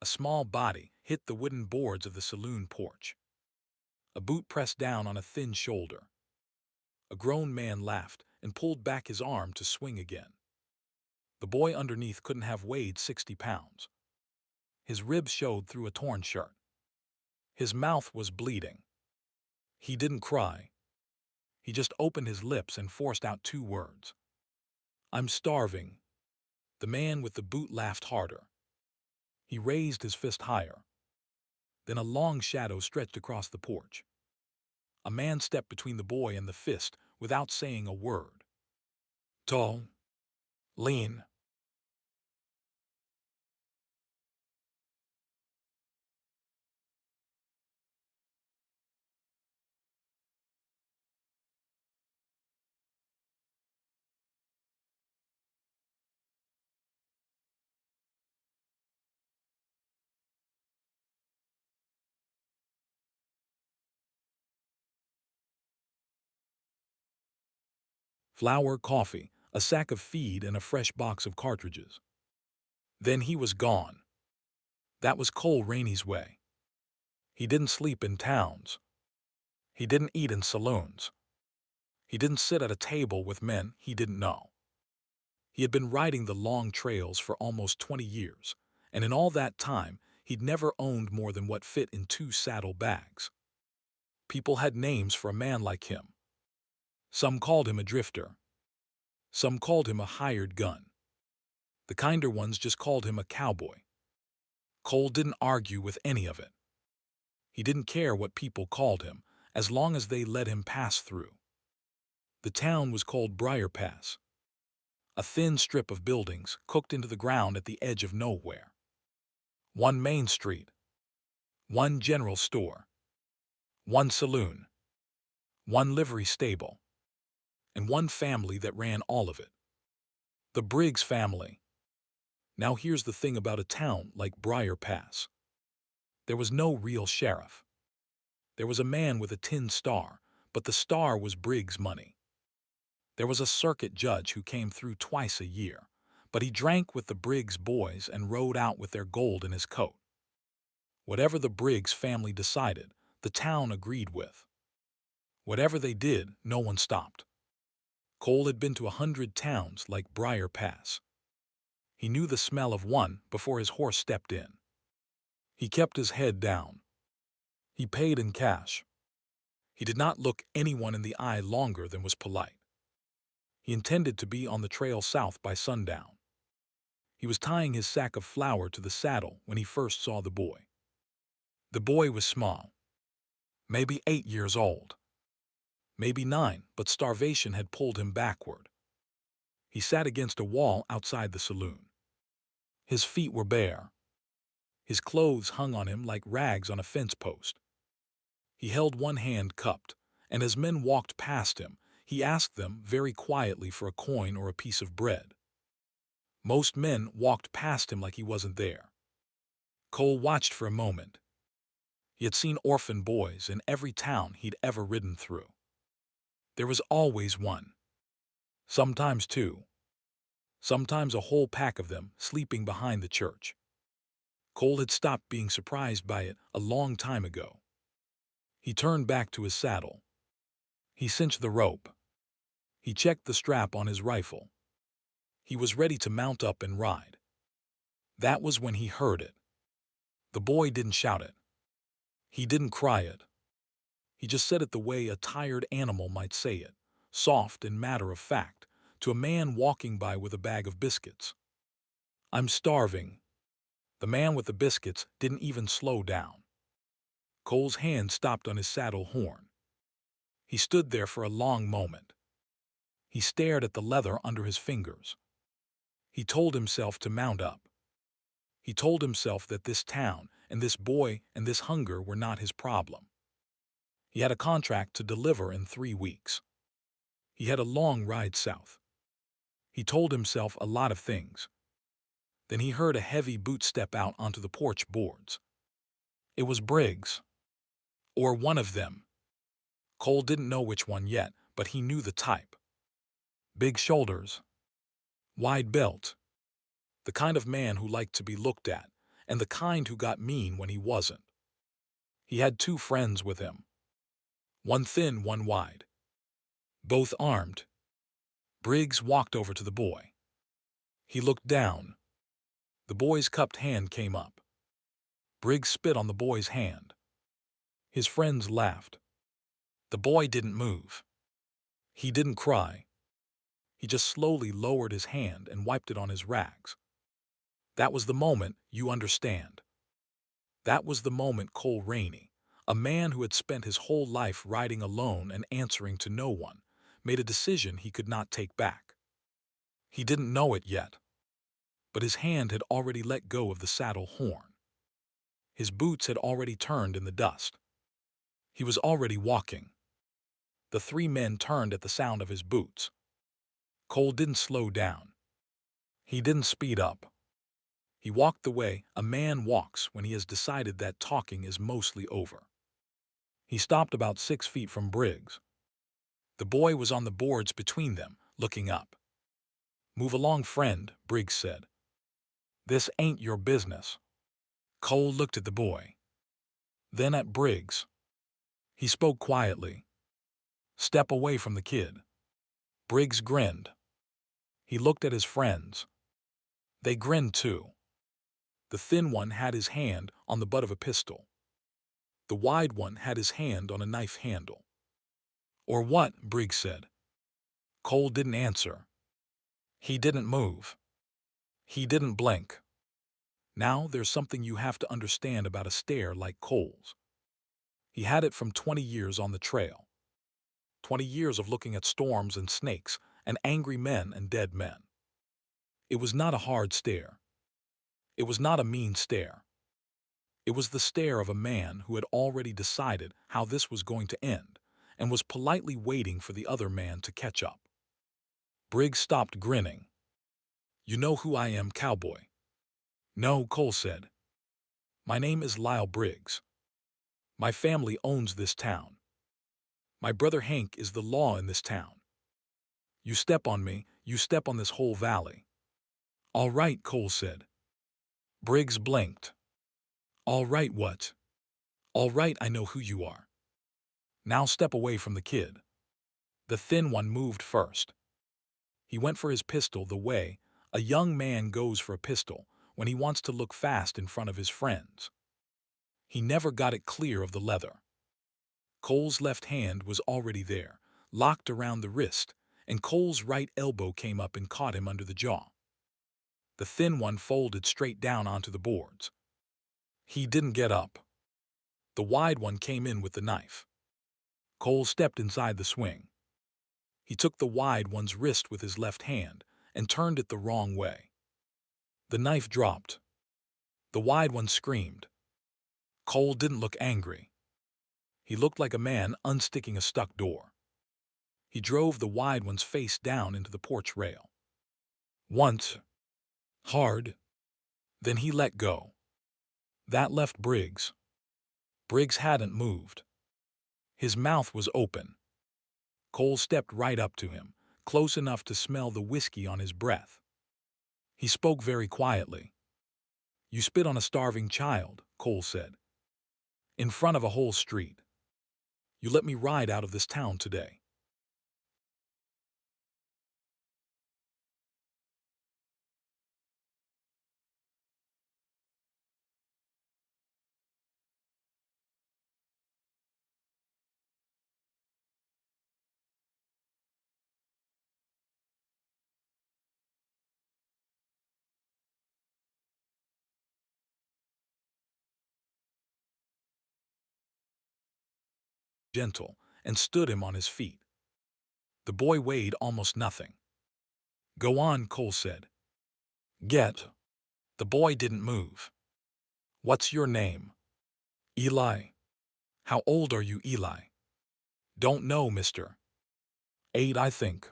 a small body hit the wooden boards of the saloon porch. A boot pressed down on a thin shoulder. A grown man laughed and pulled back his arm to swing again. The boy underneath couldn't have weighed 60 pounds. His ribs showed through a torn shirt. His mouth was bleeding. He didn't cry. He just opened his lips and forced out 2 words. "I'm starving." The man with the boot laughed harder. He raised his fist higher. Then a long shadow stretched across the porch. A man stepped between the boy and the fist without saying a word. Tall, lean. Flour, coffee, a sack of feed, and a fresh box of cartridges. Then he was gone. That was Cole Rainey's way. He didn't sleep in towns. He didn't eat in saloons. He didn't sit at a table with men he didn't know. He had been riding the long trails for almost 20 years, and in all that time, he'd never owned more than what fit in 2 saddle bags. People had names for a man like him. Some called him a drifter. Some called him a hired gun. The kinder ones just called him a cowboy. Cole didn't argue with any of it. He didn't care what people called him, as long as they let him pass through. The town was called Briar Pass, a thin strip of buildings cooked into the ground at the edge of nowhere. 1 main street, 1 general store, 1 saloon, 1 livery stable, and 1 family that ran all of it. The Briggs family. Now here's the thing about a town like Briar Pass. There was no real sheriff. There was a man with a tin star, but the star was Briggs' money. There was a circuit judge who came through twice a year, but he drank with the Briggs boys and rode out with their gold in his coat. Whatever the Briggs family decided, the town agreed with. Whatever they did, no one stopped. Cole had been to 100 towns like Briar Pass. He knew the smell of one before his horse stepped in. He kept his head down. He paid in cash. He did not look anyone in the eye longer than was polite. He intended to be on the trail south by sundown. He was tying his sack of flour to the saddle when he first saw the boy. The boy was small, maybe 8 years old, maybe 9, but starvation had pulled him backward. He sat against a wall outside the saloon. His feet were bare. His clothes hung on him like rags on a fence post. He held one hand cupped, and as men walked past him, he asked them very quietly for a coin or a piece of bread. Most men walked past him like he wasn't there. Cole watched for a moment. He had seen orphan boys in every town he'd ever ridden through. There was always one. Sometimes 2. Sometimes a whole pack of them sleeping behind the church. Cole had stopped being surprised by it a long time ago. He turned back to his saddle. He cinched the rope. He checked the strap on his rifle. He was ready to mount up and ride. That was when he heard it. The boy didn't shout it. He didn't cry it. He just said it the way a tired animal might say it, soft and matter of fact, to a man walking by with a bag of biscuits. "I'm starving." The man with the biscuits didn't even slow down. Cole's hand stopped on his saddle horn. He stood there for a long moment. He stared at the leather under his fingers. He told himself to mount up. He told himself that this town and this boy and this hunger were not his problem. He had a contract to deliver in 3 weeks. He had a long ride south. He told himself a lot of things. Then he heard a heavy boot step out onto the porch boards. It was Briggs. Or one of them. Cole didn't know which one yet, but he knew the type. Big shoulders. Wide belt. The kind of man who liked to be looked at, and the kind who got mean when he wasn't. He had two friends with him, one thin, one wide, both armed. Briggs walked over to the boy. He looked down. The boy's cupped hand came up. Briggs spit on the boy's hand. His friends laughed. The boy didn't move. He didn't cry. He just slowly lowered his hand and wiped it on his rags. That was the moment, you understand. That was the moment Cole Rainey, a man who had spent his whole life riding alone and answering to no one, made a decision he could not take back. He didn't know it yet, but his hand had already let go of the saddle horn. His boots had already turned in the dust. He was already walking. The three men turned at the sound of his boots. Cole didn't slow down. He didn't speed up. He walked the way a man walks when he has decided that talking is mostly over. He stopped about 6 feet from Briggs. The boy was on the boards between them, looking up. "Move along, friend," Briggs said. "This ain't your business." Cole looked at the boy, then at Briggs. He spoke quietly. "Step away from the kid." Briggs grinned. He looked at his friends. They grinned too. The thin one had his hand on the butt of a pistol. The wide one had his hand on a knife handle. "Or what?" Briggs said. Cole didn't answer. He didn't move. He didn't blink. Now there's something you have to understand about a stare like Cole's. He had it from 20 years on the trail. 20 years of looking at storms and snakes and angry men and dead men. It was not a hard stare. It was not a mean stare. It was the stare of a man who had already decided how this was going to end and was politely waiting for the other man to catch up. Briggs stopped grinning. "You know who I am, Cowboy?" "No," Cole said. "My name is Lyle Briggs. My family owns this town. My brother Hank is the law in this town. You step on me, you step on this whole valley." "All right," Cole said. Briggs blinked. "All right what?" "All right, I know who you are. Now step away from the kid." The thin one moved first. He went for his pistol the way a young man goes for a pistol when he wants to look fast in front of his friends. He never got it clear of the leather. Cole's left hand was already there, locked around the wrist, and Cole's right elbow came up and caught him under the jaw. The thin one folded straight down onto the boards. He didn't get up. The wide one came in with the knife. Cole stepped inside the swing. He took the wide one's wrist with his left hand and turned it the wrong way. The knife dropped. The wide one screamed. Cole didn't look angry. He looked like a man unsticking a stuck door. He drove the wide one's face down into the porch rail. Once. Hard. Then he let go. That left Briggs. Briggs hadn't moved. His mouth was open. Cole stepped right up to him, close enough to smell the whiskey on his breath. He spoke very quietly. "You spit on a starving child," Cole said. "In front of a whole street. You let me ride out of this town today." Gentle, and stood him on his feet. The boy weighed almost nothing. "Go on," Cole said. "Get." The boy didn't move. "What's your name?" "Eli." "How old are you, Eli?" "Don't know, mister." "8, I think."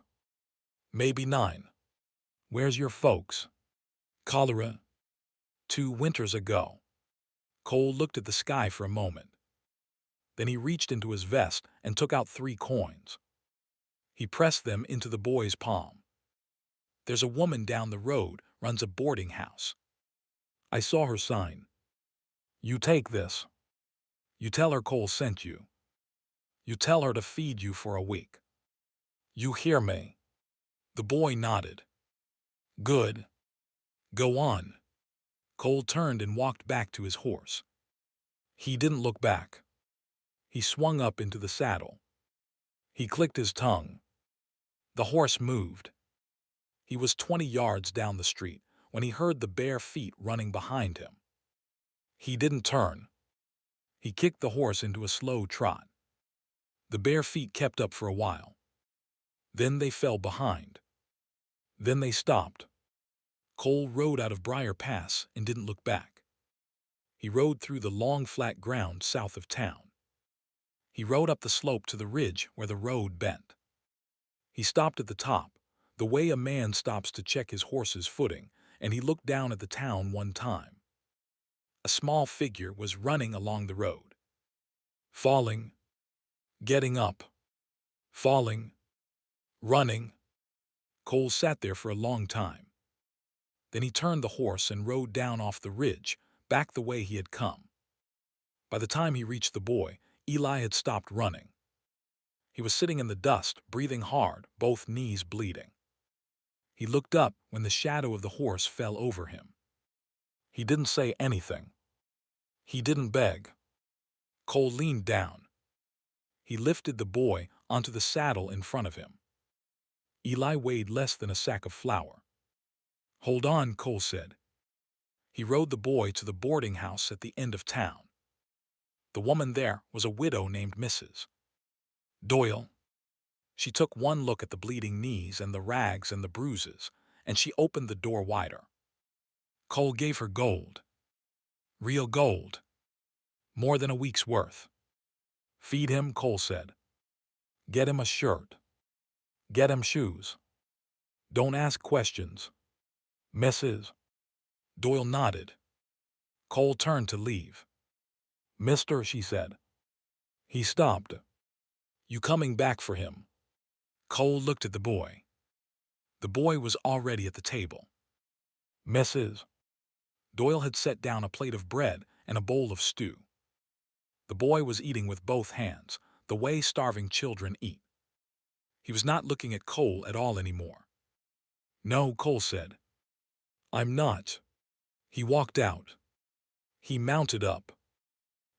"Maybe 9. Where's your folks?" "Cholera." 2 winters ago." Cole looked at the sky for a moment. Then he reached into his vest and took out 3 coins. He pressed them into the boy's palm. "There's a woman down the road runs a boarding house. I saw her sign. You take this. You tell her Cole sent you. You tell her to feed you for a week. You hear me? The boy nodded. Good. Go on. Cole turned and walked back to his horse. He didn't look back. He swung up into the saddle. He clicked his tongue. The horse moved. He was 20 yards down the street when he heard the bare feet running behind him. He didn't turn. He kicked the horse into a slow trot. The bare feet kept up for a while. Then they fell behind. Then they stopped. Cole rode out of Briar Pass and didn't look back. He rode through the long flat ground south of town. He rode up the slope to the ridge where the road bent. He stopped at the top, the way a man stops to check his horse's footing, and he looked down at the town one time. A small figure was running along the road. Falling, getting up, falling, running. Cole sat there for a long time. Then he turned the horse and rode down off the ridge, back the way he had come. By the time he reached the boy, Eli had stopped running. He was sitting in the dust, breathing hard, both knees bleeding. He looked up when the shadow of the horse fell over him. He didn't say anything. He didn't beg. Cole leaned down. He lifted the boy onto the saddle in front of him. Eli weighed less than a sack of flour. Hold on, Cole said. He rode the boy to the boarding house at the end of town. The woman there was a widow named Mrs. Doyle. She took one look at the bleeding knees and the rags and the bruises, and she opened the door wider. Cole gave her gold. Real gold. More than a week's worth. Feed him, Cole said. Get him a shirt. Get him shoes. Don't ask questions. Mrs. Doyle nodded. Cole turned to leave. Mister, she said. He stopped. You coming back for him? Cole looked at the boy. The boy was already at the table. Mrs. Doyle had set down a plate of bread and a bowl of stew. The boy was eating with both hands, the way starving children eat. He was not looking at Cole at all anymore. No, Cole said. I'm not. He walked out. He mounted up.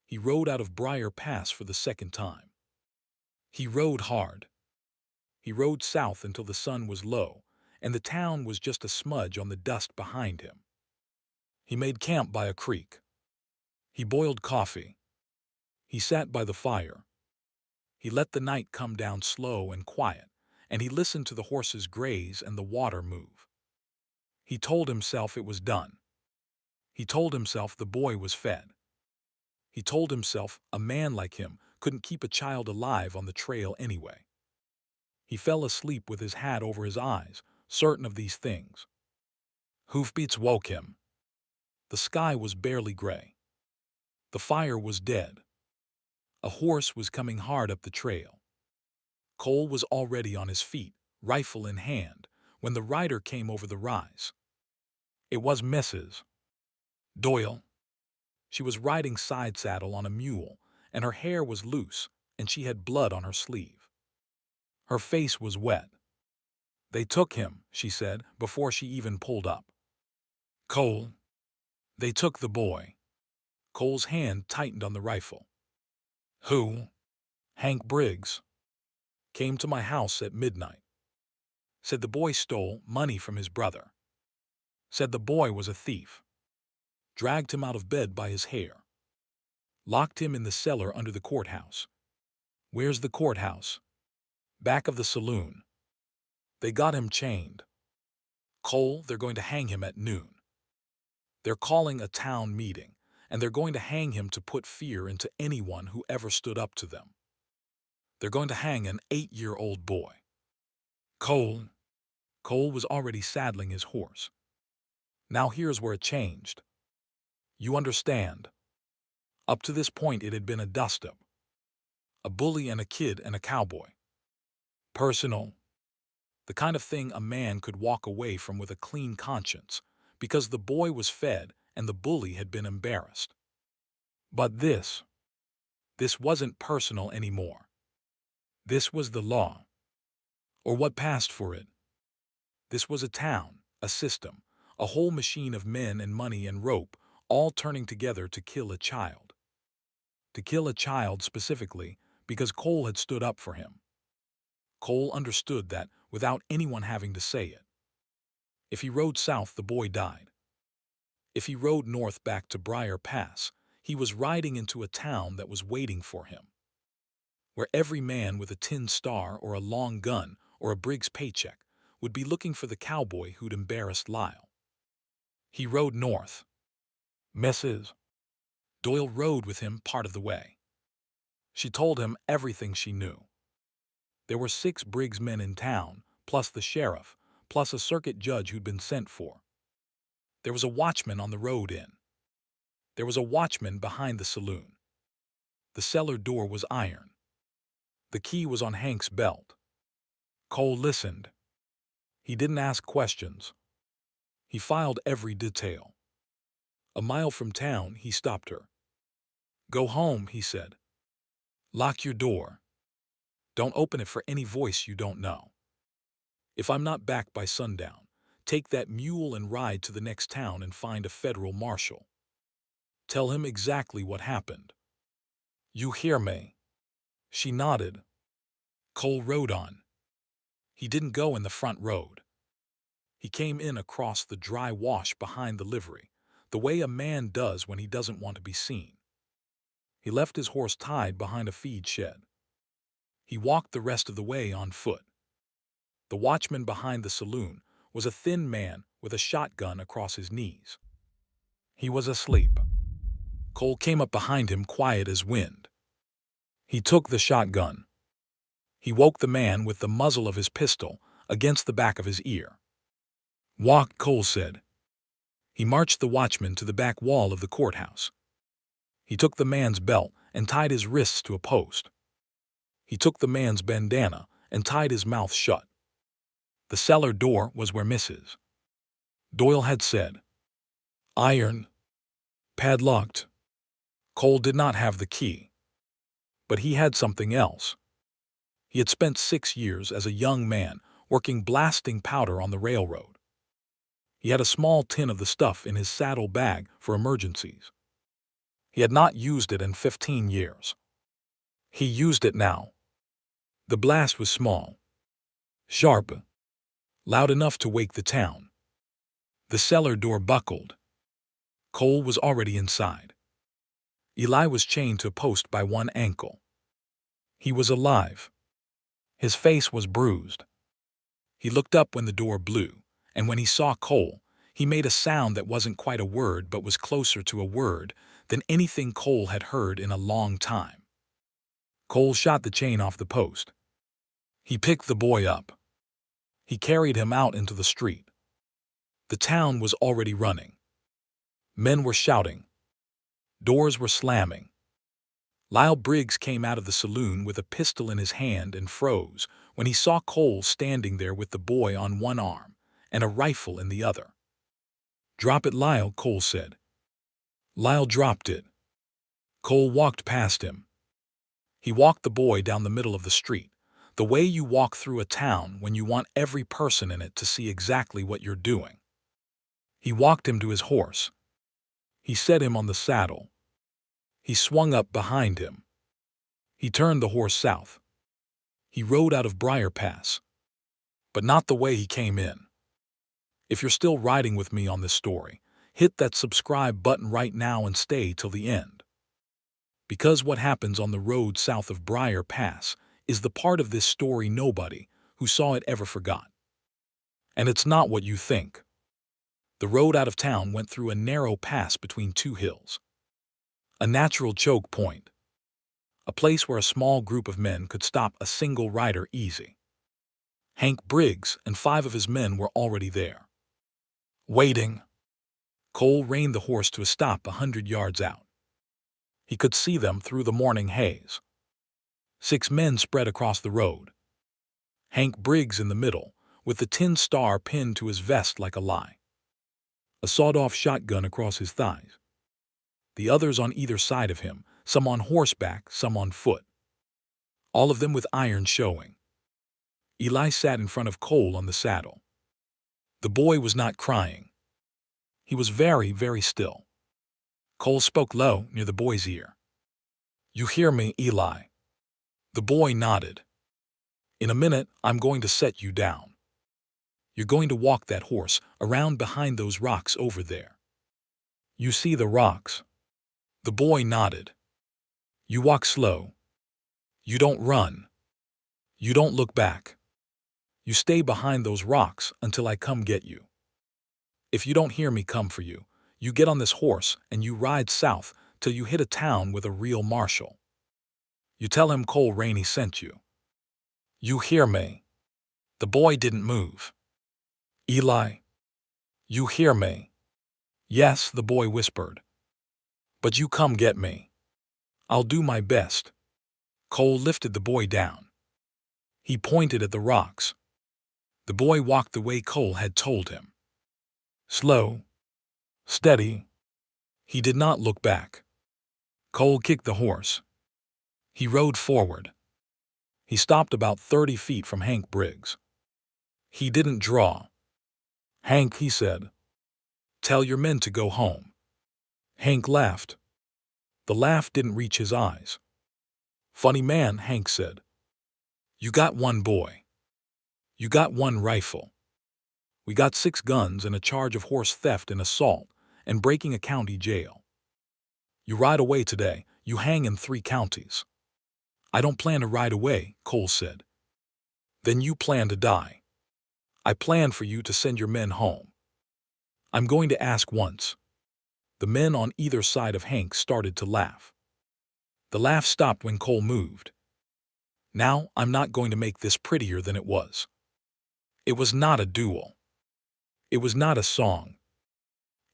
He rode out of Briar Pass for the second time. He rode hard. He rode south until the sun was low, and the town was just a smudge on the dust behind him. He made camp by a creek. He boiled coffee. He sat by the fire. He let the night come down slow and quiet, and he listened to the horses graze and the water move. He told himself it was done. He told himself the boy was fed. He told himself a man like him couldn't keep a child alive on the trail anyway. He fell asleep with his hat over his eyes, certain of these things. Hoofbeats woke him. The sky was barely gray. The fire was dead. A horse was coming hard up the trail. Cole was already on his feet, rifle in hand, when the rider came over the rise. It was Mrs. Doyle. She was riding side saddle on a mule, and her hair was loose, and she had blood on her sleeve. Her face was wet. They took him, she said, before she even pulled up. Cole. They took the boy. Cole's hand tightened on the rifle. Who? Hank Briggs. Came to my house at midnight. Said the boy stole money from his brother. Said the boy was a thief. Dragged him out of bed by his hair. Locked him in the cellar under the courthouse. Where's the courthouse? Back of the saloon. They got him chained. Cole, they're going to hang him at noon. They're calling a town meeting, and they're going to hang him to put fear into anyone who ever stood up to them. They're going to hang an 8-year-old boy. Cole. Cole was already saddling his horse. Now here's where it changed. You understand. Up to this point it had been a dust-up. A bully and a kid and a cowboy. Personal. The kind of thing a man could walk away from with a clean conscience, because the boy was fed and the bully had been embarrassed. But this wasn't personal anymore. This was the law, or what passed for it. This was a town, a system, a whole machine of men and money and rope, all turning together to kill a child. To kill a child specifically because Cole had stood up for him. Cole understood that without anyone having to say it. If he rode south, the boy died. If he rode north back to Briar Pass, he was riding into a town that was waiting for him, where every man with a tin star or a long gun or a Briggs paycheck would be looking for the cowboy who'd embarrassed Lyle. He rode north. Mrs. Doyle rode with him part of the way. She told him everything she knew. There were 6 Briggs men in town, plus the sheriff, plus a circuit judge who'd been sent for. There was a watchman on the road in. There was a watchman behind the saloon. The cellar door was iron. The key was on Hank's belt. Cole listened. He didn't ask questions. He filed every detail. A mile from town, he stopped her. "Go home," he said. "Lock your door. Don't open it for any voice you don't know. If I'm not back by sundown, take that mule and ride to the next town and find a federal marshal. Tell him exactly what happened. You hear me?" She nodded. Cole rode on. He didn't go in the front road. He came in across the dry wash behind the livery, the way a man does when he doesn't want to be seen. He left his horse tied behind a feed shed. He walked the rest of the way on foot. The watchman behind the saloon was a thin man with a shotgun across his knees. He was asleep. Cole came up behind him quiet as wind. He took the shotgun. He woke the man with the muzzle of his pistol against the back of his ear. "Walk," Cole said. He marched the watchman to the back wall of the courthouse. He took the man's belt and tied his wrists to a post. He took the man's bandana and tied his mouth shut. The cellar door was where Mrs. Doyle had said. Iron. Padlocked. Cole did not have the key. But he had something else. He had spent 6 years as a young man working blasting powder on the railroad. He had a small tin of the stuff in his saddle bag for emergencies. He had not used it in 15 years. He used it now. The blast was small, sharp, loud enough to wake the town. The cellar door buckled. Cole was already inside. Eli was chained to a post by one ankle. He was alive. His face was bruised. He looked up when the door blew, and when he saw Cole, he made a sound that wasn't quite a word but was closer to a word than anything Cole had heard in a long time. Cole shot the chain off the post. He picked the boy up. He carried him out into the street. The town was already running. Men were shouting. Doors were slamming. Lyle Briggs came out of the saloon with a pistol in his hand and froze when he saw Cole standing there with the boy on one arm and a rifle in the other. "Drop it, Lyle," Cole said. Lyle dropped it. Cole walked past him. He walked the boy down the middle of the street, the way you walk through a town when you want every person in it to see exactly what you're doing. He walked him to his horse. He set him on the saddle. He swung up behind him. He turned the horse south. He rode out of Briar Pass, but not the way he came in. If you're still riding with me on this story, hit that subscribe button right now and stay till the end. Because what happens on the road south of Briar Pass is the part of this story nobody who saw it ever forgot. And it's not what you think. The road out of town went through a narrow pass between 2 hills. A natural choke point. A place where a small group of men could stop a single rider easy. Hank Briggs and 5 of his men were already there. Waiting. Cole reined the horse to a stop 100 yards out. He could see them through the morning haze. 6 men spread across the road. Hank Briggs in the middle, with the tin star pinned to his vest like a lie. a sawed-off shotgun across his thighs. The others on either side of him, some on horseback, some on foot. All of them with iron showing. Eli sat in front of Cole on the saddle. The boy was not crying. He was very, very still. Cole spoke low near the boy's ear. "You hear me, Eli?" The boy nodded. "In a minute, I'm going to set you down. You're going to walk that horse around behind those rocks over there. You see the rocks?" The boy nodded. "You walk slow. You don't run. You don't look back. You stay behind those rocks until I come get you. If you don't hear me come for you, you get on this horse and you ride south till you hit a town with a real marshal. You tell him Cole Rainey sent you. You hear me?" The boy didn't move. "Eli, you hear me?" "Yes," the boy whispered. "But you come get me. I'll do my best." Cole lifted the boy down. He pointed at the rocks. The boy walked the way Cole had told him. Slow, steady. He did not look back. Cole kicked the horse. He rode forward. He stopped about 30 feet from Hank Briggs. He didn't draw. "Hank," he said, "tell your men to go home." Hank laughed. The laugh didn't reach his eyes. "Funny man," Hank said. "You got one boy. You got one rifle. We got 6 guns and a charge of horse theft and assault and breaking a county jail. You ride away today, you hang in 3 counties. I don't plan to ride away," Cole said. "Then you plan to die. I plan for you to send your men home. I'm going to ask once." The men on either side of Hank started to laugh. The laugh stopped when Cole moved. "Now, I'm not going to make this prettier than it was. It was not a duel. It was not a song.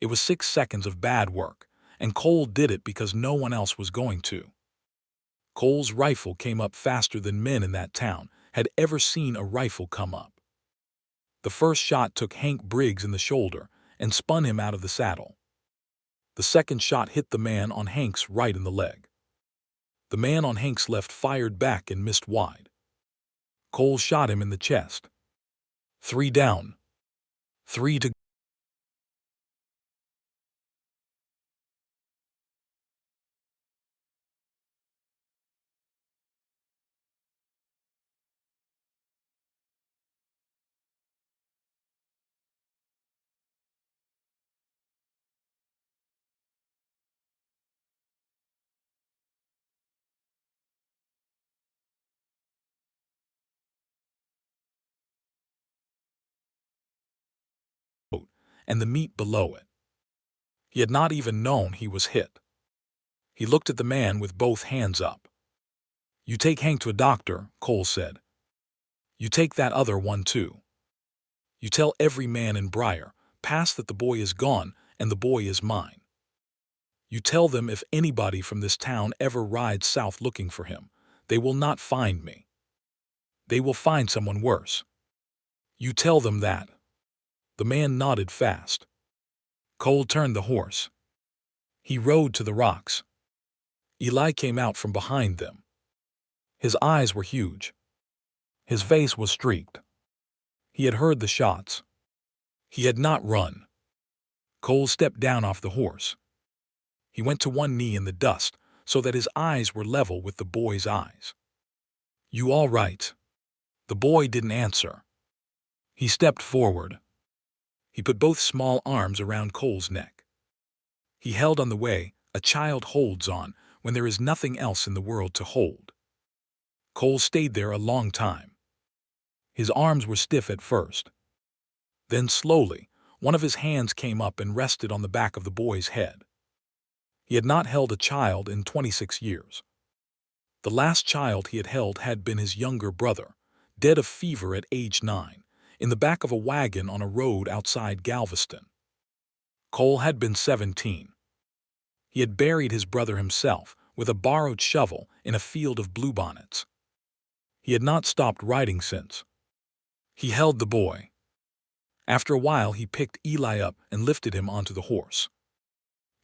It was 6 seconds of bad work, and Cole did it because no one else was going to." Cole's rifle came up faster than men in that town had ever seen a rifle come up. The first shot took Hank Briggs in the shoulder and spun him out of the saddle. The second shot hit the man on Hank's right in the leg. The man on Hank's left fired back and missed wide. Cole shot him in the chest. 3 down. 3 to go, and the meat below it. He had not even known he was hit. He looked at the man with both hands up. "You take Hank to a doctor," Cole said. "You take that other one too. You tell every man in Briar Pass that the boy is gone and the boy is mine. You tell them if anybody from this town ever rides south looking for him, they will not find me. They will find someone worse. You tell them that." The man nodded fast. Cole turned the horse. He rode to the rocks. Eli came out from behind them. His eyes were huge. His face was streaked. He had heard the shots. He had not run. Cole stepped down off the horse. He went to one knee in the dust so that his eyes were level with the boy's eyes. "You all right?" The boy didn't answer. He stepped forward. He put both small arms around Cole's neck. He held on the way a child holds on when there is nothing else in the world to hold. Cole stayed there a long time. His arms were stiff at first. Then slowly, one of his hands came up and rested on the back of the boy's head. He had not held a child in 26 years. The last child he had held had been his younger brother, dead of fever at age 9, in the back of a wagon on a road outside Galveston. Cole had been 17. He had buried his brother himself with a borrowed shovel in a field of bluebonnets. He had not stopped writing since. He held the boy. After a while, he picked Eli up and lifted him onto the horse.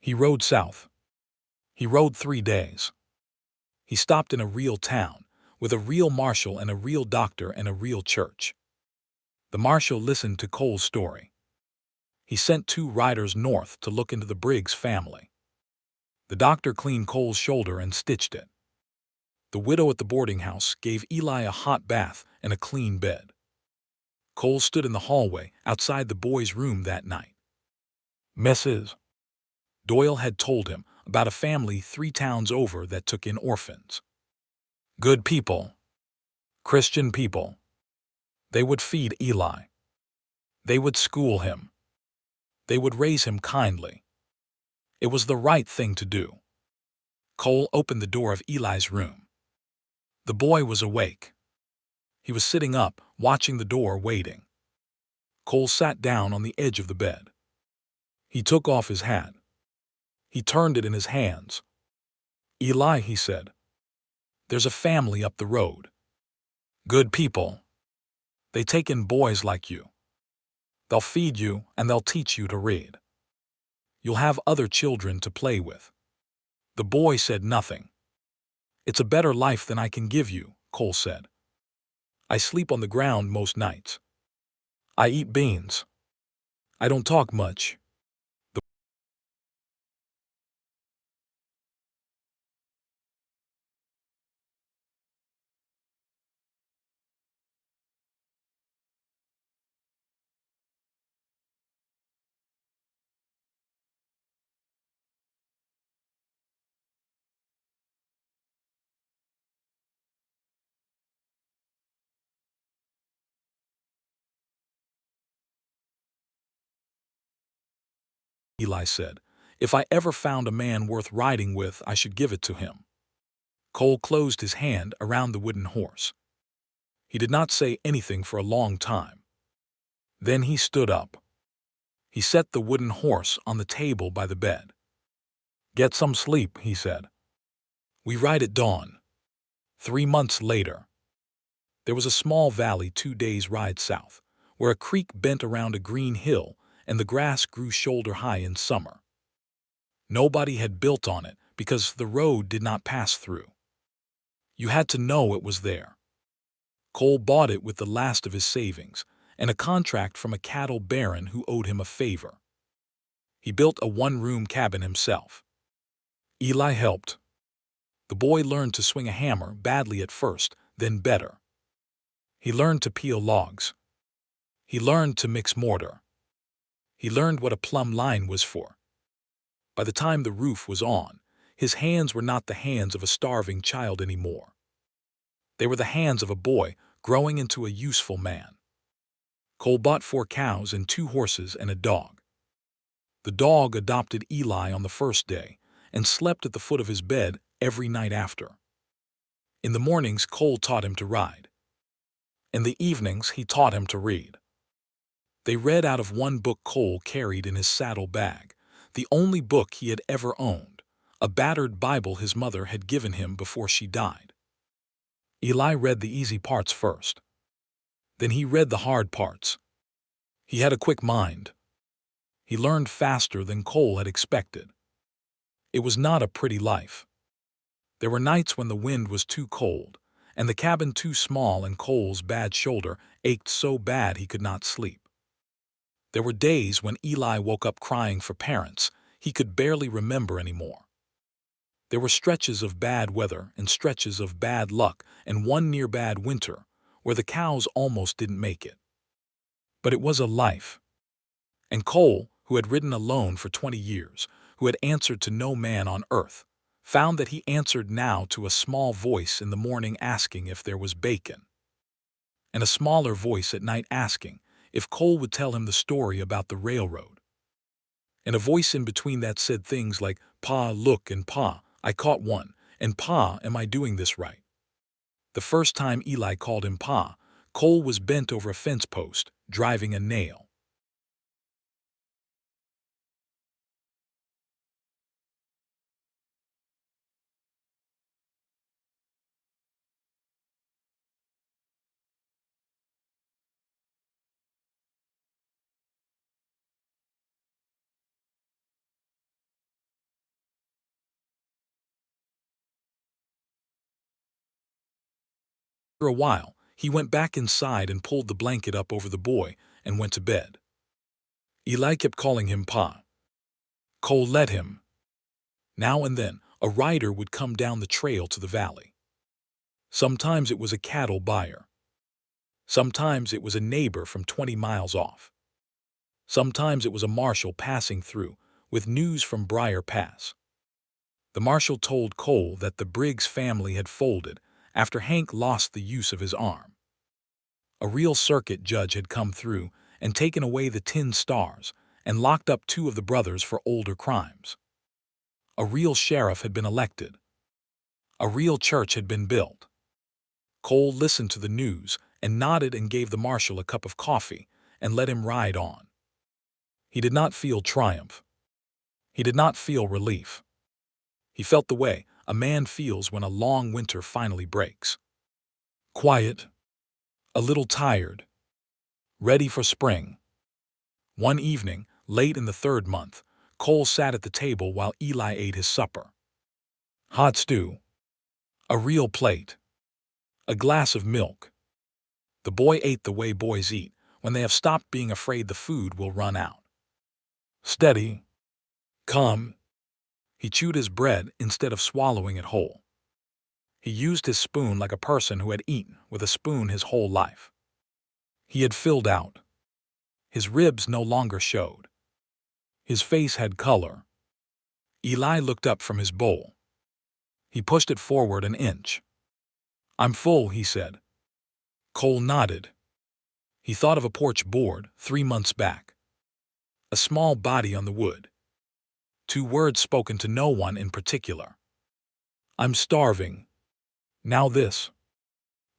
He rode south. He rode 3 days. He stopped in a real town, with a real marshal and a real doctor and a real church. The marshal listened to Cole's story. He sent 2 riders north to look into the Briggs family. The doctor cleaned Cole's shoulder and stitched it. The widow at the boarding house gave Eli a hot bath and a clean bed. Cole stood in the hallway outside the boy's room that night. Mrs. Doyle had told him about a family 3 towns over that took in orphans. Good people. Christian people. They would feed Eli. They would school him. They would raise him kindly. It was the right thing to do. Cole opened the door of Eli's room. The boy was awake. He was sitting up, watching the door, waiting. Cole sat down on the edge of the bed. He took off his hat. He turned it in his hands. Eli, he said, there's a family up the road. Good people. They take in boys like you. They'll feed you and they'll teach you to read. You'll have other children to play with. The boy said nothing. It's a better life than I can give you, Cole said. I sleep on the ground most nights. I eat beans. I don't talk much. Eli said, if I ever found a man worth riding with, I should give it to him. Cole closed his hand around the wooden horse. He did not say anything for a long time. Then he stood up. He set the wooden horse on the table by the bed. Get some sleep, he said. We ride at dawn. 3 months later. There was a small valley 2 days' ride south, where a creek bent around a green hill and the grass grew shoulder-high in summer. Nobody had built on it because the road did not pass through. You had to know it was there. Cole bought it with the last of his savings and a contract from a cattle baron who owed him a favor. He built a 1-room cabin himself. Eli helped. The boy learned to swing a hammer badly at first, then better. He learned to peel logs. He learned to mix mortar. He learned what a plumb line was for. By the time the roof was on, his hands were not the hands of a starving child anymore. They were the hands of a boy growing into a useful man. Cole bought 4 cows and 2 horses and a dog. The dog adopted Eli on the first day and slept at the foot of his bed every night after. In the mornings, Cole taught him to ride. In the evenings, he taught him to read. They read out of one book Cole carried in his saddle bag, the only book he had ever owned, a battered Bible his mother had given him before she died. Eli read the easy parts first. Then he read the hard parts. He had a quick mind. He learned faster than Cole had expected. It was not a pretty life. There were nights when the wind was too cold, and the cabin too small, and Cole's bad shoulder ached so bad he could not sleep. There were days when Eli woke up crying for parents he could barely remember anymore. There were stretches of bad weather and stretches of bad luck and one near bad winter where the cows almost didn't make it. But it was a life. And Cole, who had ridden alone for 20 years, who had answered to no man on earth, found that he answered now to a small voice in the morning asking if there was bacon, and a smaller voice at night asking if Cole would tell him the story about the railroad, and a voice in between that said things like, "Pa, look," and "Pa, I caught one," and "Pa, am I doing this right?" The first time Eli called him Pa, Cole was bent over a fence post, driving a nail. After a while, he went back inside and pulled the blanket up over the boy and went to bed. Eli kept calling him Pa. Cole let him. Now and then, a rider would come down the trail to the valley. Sometimes it was a cattle buyer. Sometimes it was a neighbor from 20 miles off. Sometimes it was a marshal passing through with news from Briar Pass. The marshal told Cole that the Briggs family had folded after Hank lost the use of his arm. A real circuit judge had come through and taken away the tin stars and locked up 2 of the brothers for older crimes. A real sheriff had been elected. A real church had been built. Cole listened to the news and nodded and gave the marshal a cup of coffee and let him ride on. He did not feel triumph. He did not feel relief. He felt the way a man feels when a long winter finally breaks. Quiet, a little tired, ready for spring. One evening, late in the 3rd month, Cole sat at the table while Eli ate his supper. Hot stew. A real plate. A glass of milk. The boy ate the way boys eat when they have stopped being afraid the food will run out. Steady. Calm. He chewed his bread instead of swallowing it whole. He used his spoon like a person who had eaten with a spoon his whole life. He had filled out. His ribs no longer showed. His face had color. Eli looked up from his bowl. He pushed it forward an inch. "I'm full," he said. Cole nodded. He thought of a porch board 3 months back. A small body on the wood. 2 words spoken to no one in particular. "I'm starving." Now this.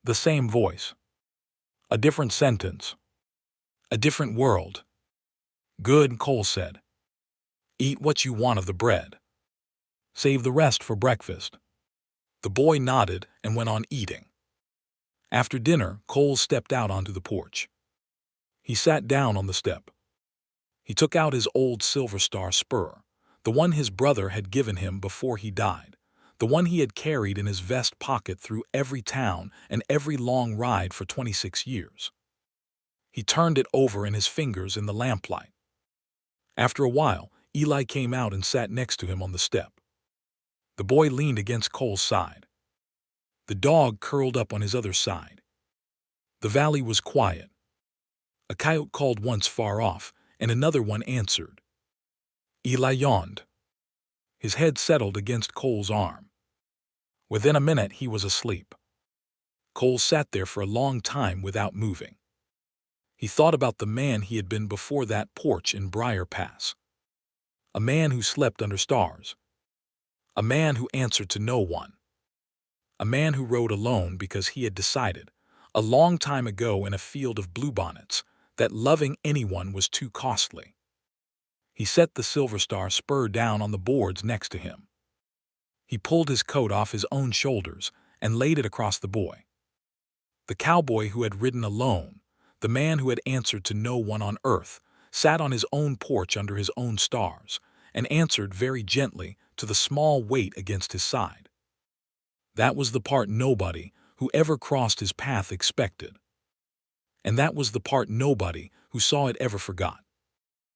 The same voice. A different sentence. A different world. "Good," Cole said. "Eat what you want of the bread. Save the rest for breakfast." The boy nodded and went on eating. After dinner, Cole stepped out onto the porch. He sat down on the step. He took out his old Silver Star spur, the one his brother had given him before he died, the one he had carried in his vest pocket through every town and every long ride for 26 years. He turned it over in his fingers in the lamplight. After a while, Eli came out and sat next to him on the step. The boy leaned against Cole's side. The dog curled up on his other side. The valley was quiet. A coyote called once far off, and another one answered. Eli yawned. His head settled against Cole's arm. Within a minute, he was asleep. Cole sat there for a long time without moving. He thought about the man he had been before that porch in Briar Pass. A man who slept under stars. A man who answered to no one. A man who rode alone because he had decided, a long time ago in a field of bluebonnets, that loving anyone was too costly. He set the Silver Star spur down on the boards next to him. He pulled his coat off his own shoulders and laid it across the boy. The cowboy who had ridden alone, the man who had answered to no one on earth, sat on his own porch under his own stars and answered very gently to the small weight against his side. That was the part nobody who ever crossed his path expected. And that was the part nobody who saw it ever forgot.